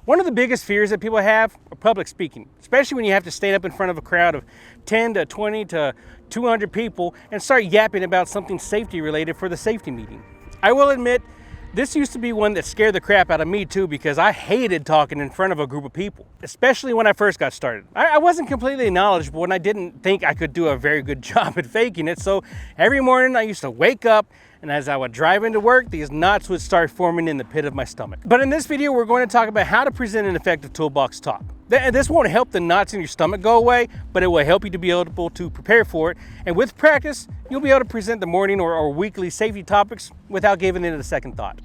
One of the biggest fears that people have are public speaking, especially when you have to stand up in front of a crowd of 10 to 20 to 200 people and start yapping about something safety related for the safety meeting. I will admit, this used to be one that scared the crap out of me too, because I hated talking in front of a group of people, especially when I first got started. I wasn't completely knowledgeable and I didn't think I could do a very good job at faking it. So every morning I used to wake up, and as I would drive into work, these knots would start forming in the pit of my stomach. But in this video, we're going to talk about how to present an effective toolbox talk. This won't help the knots in your stomach go away, but it will help you to be able to prepare for it. And with practice, you'll be able to present the morning or weekly safety topics without giving it a second thought.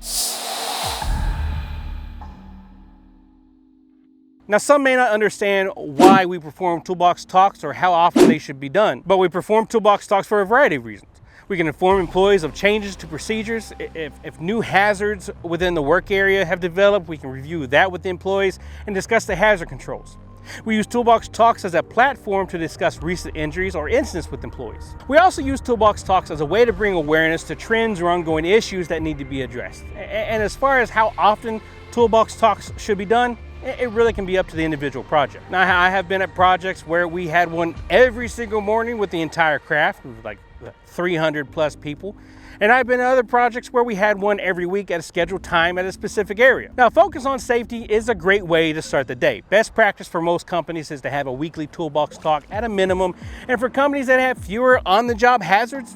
Now, some may not understand why we perform toolbox talks or how often they should be done, but we perform toolbox talks for a variety of reasons. We can inform employees of changes to procedures. If new hazards within the work area have developed, we can review that with the employees and discuss the hazard controls. We use Toolbox Talks as a platform to discuss recent injuries or incidents with employees. We also use Toolbox Talks as a way to bring awareness to trends or ongoing issues that need to be addressed. And as far as how often Toolbox Talks should be done, it really can be up to the individual project. Now, I have been at projects where we had one every single morning with the entire craft, like 300 plus people. And I've been to other projects where we had one every week at a scheduled time at a specific area. Now, focus on safety is a great way to start the day. Best practice for most companies is to have a weekly toolbox talk at a minimum. And for companies that have fewer on-the-job hazards,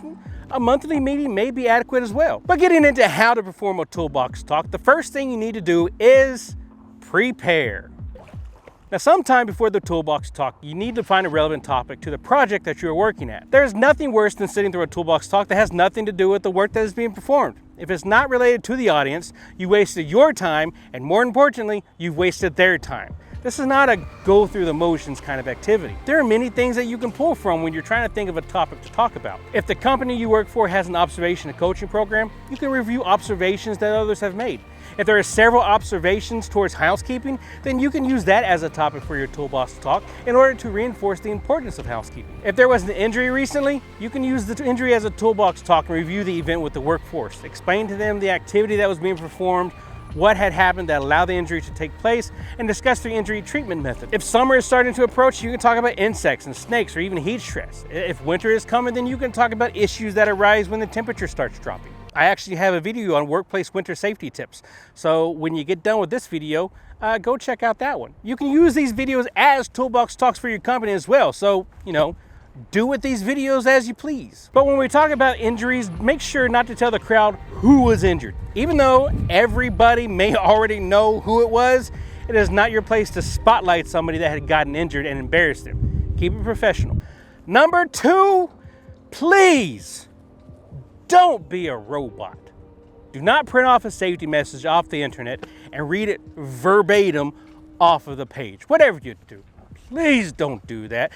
a monthly meeting may be adequate as well. But getting into how to perform a toolbox talk, the first thing you need to do is prepare. Now, sometime before the toolbox talk, you need to find a relevant topic to the project that you're working at. There's nothing worse than sitting through a toolbox talk that has nothing to do with the work that is being performed. If it's not related to the audience, you wasted your time, and more importantly, you've wasted their time. This is not a go through the motions kind of activity. There are many things that you can pull from when you're trying to think of a topic to talk about. If the company you work for has an observation and coaching program, you can review observations that others have made. If there are several observations towards housekeeping, then you can use that as a topic for your toolbox talk in order to reinforce the importance of housekeeping. If there was an injury recently, you can use the injury as a toolbox talk and review the event with the workforce. Explain to them the activity that was being performed, what had happened that allowed the injury to take place, and discuss the injury treatment method. If summer is starting to approach, you can talk about insects and snakes or even heat stress. If winter is coming, then you can talk about issues that arise when the temperature starts dropping. I actually have a video on workplace winter safety tips. So when you get done with this video, go check out that one. You can use these videos as toolbox talks for your company as well. So, do with these videos as you please. But when we talk about injuries, make sure not to tell the crowd who was injured. Even though everybody may already know who it was, it is not your place to spotlight somebody that had gotten injured and embarrass them. Keep it professional. Number 2, please don't be a robot. Do not print off a safety message off the internet and read it verbatim off of the page. Whatever you do, please don't do that.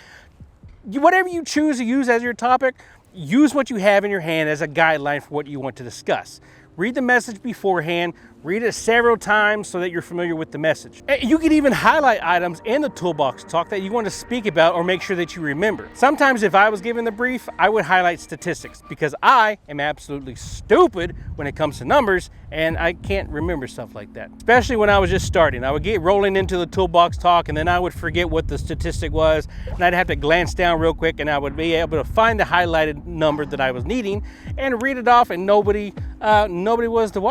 Whatever you choose to use as your topic, use what you have in your hand as a guideline for what you want to discuss. Read the message beforehand, read it several times so that you're familiar with the message. You can even highlight items in the toolbox talk that you want to speak about or make sure that you remember. Sometimes if I was given the brief, I would highlight statistics because I am absolutely stupid when it comes to numbers and I can't remember stuff like that. Especially when I was just starting. I would get rolling into the toolbox talk and then I would forget what the statistic was and I'd have to glance down real quick and I would be able to find the highlighted number that I was needing and read it off and nobody was the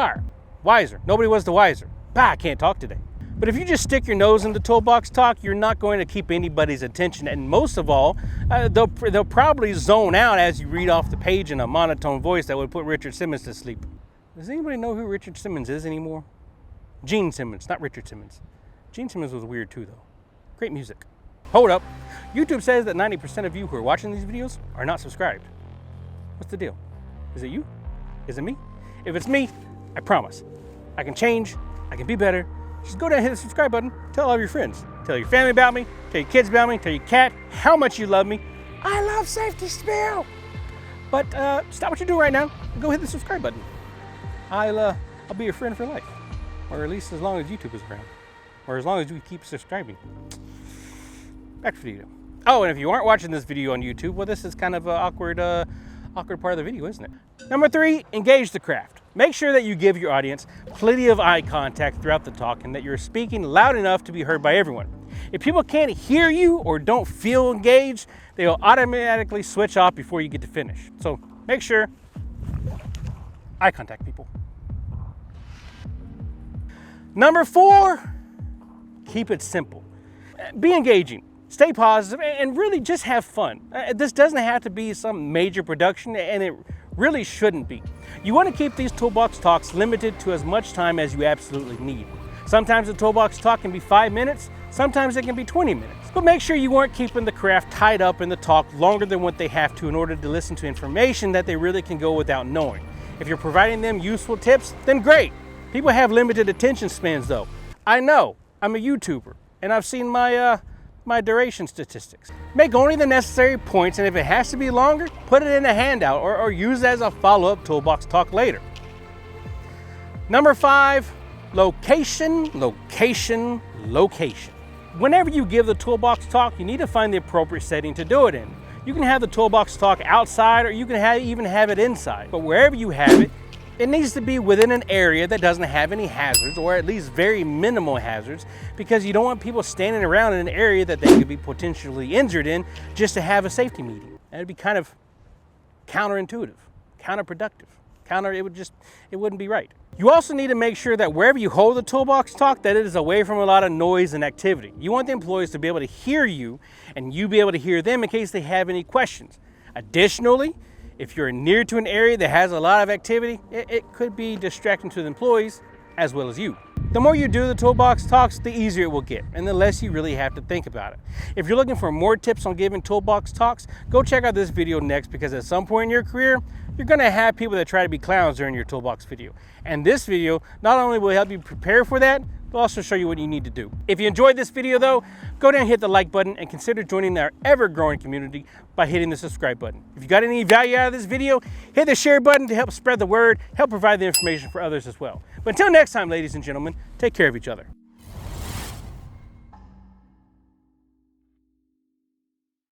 wiser. Nobody was the wiser. I can't talk today. But if you just stick your nose in the toolbox talk, you're not going to keep anybody's attention. And most of all, they'll probably zone out as you read off the page in a monotone voice that would put Richard Simmons to sleep. Does anybody know who Richard Simmons is anymore? Gene Simmons, not Richard Simmons. Gene Simmons was weird too, though. Great music. Hold up. YouTube says that 90% of you who are watching these videos are not subscribed. What's the deal? Is it you? Is it me? If it's me, I promise, I can change, I can be better. Just go down and hit the subscribe button, tell all your friends, tell your family about me, tell your kids about me, tell your cat how much you love me. I love Safety Spill. But stop what you're doing right now and go hit the subscribe button. I'll be your friend for life, or at least as long as YouTube is around, or as long as you keep subscribing. Back to the video. Oh, and if you aren't watching this video on YouTube, well, this is kind of an awkward part of the video, isn't it? Number 3, engage the craft. Make sure that you give your audience plenty of eye contact throughout the talk and that you're speaking loud enough to be heard by everyone. If people can't hear you or don't feel engaged, they'll automatically switch off before you get to finish. So make sure eye contact, people. Number 4, keep it simple. Be engaging, stay positive, and really just have fun. This doesn't have to be some major production, and it really shouldn't be. You want to keep these Toolbox talks limited to as much time as you absolutely need. Sometimes the Toolbox talk can be 5 minutes, sometimes it can be 20 minutes. But make sure you aren't keeping the craft tied up in the talk longer than what they have to in order to listen to information that they really can go without knowing. If you're providing them useful tips, then great. People have limited attention spans though. I know, I'm a YouTuber, and I've seen my duration statistics. Make only the necessary points, and if it has to be longer, put it in a handout or use it as a follow-up Toolbox talk later. Number 5, location, location, location. Whenever you give the Toolbox talk, you need to find the appropriate setting to do it in. You can have the Toolbox talk outside, or you can even have it inside. But wherever you have it, it needs to be within an area that doesn't have any hazards, or at least very minimal hazards, because you don't want people standing around in an area that they could be potentially injured in just to have a safety meeting. That'd be kind of counterintuitive, counterproductive. It wouldn't be right. You also need to make sure that wherever you hold the Toolbox talk, that it is away from a lot of noise and activity. You want the employees to be able to hear you and you be able to hear them in case they have any questions. Additionally, if you're near to an area that has a lot of activity, it could be distracting to the employees as well as you. The more you do the Toolbox talks, the easier it will get, and the less you really have to think about it. If you're looking for more tips on giving Toolbox talks, go check out this video next, because at some point in your career, you're gonna have people that try to be clowns during your Toolbox video. And this video not only will help you prepare for that, but also show you what you need to do. If you enjoyed this video though, go down and hit the like button and consider joining our ever-growing community by hitting the subscribe button. If you got any value out of this video, hit the share button to help spread the word, help provide the information for others as well. But until next time, ladies and gentlemen, take care of each other.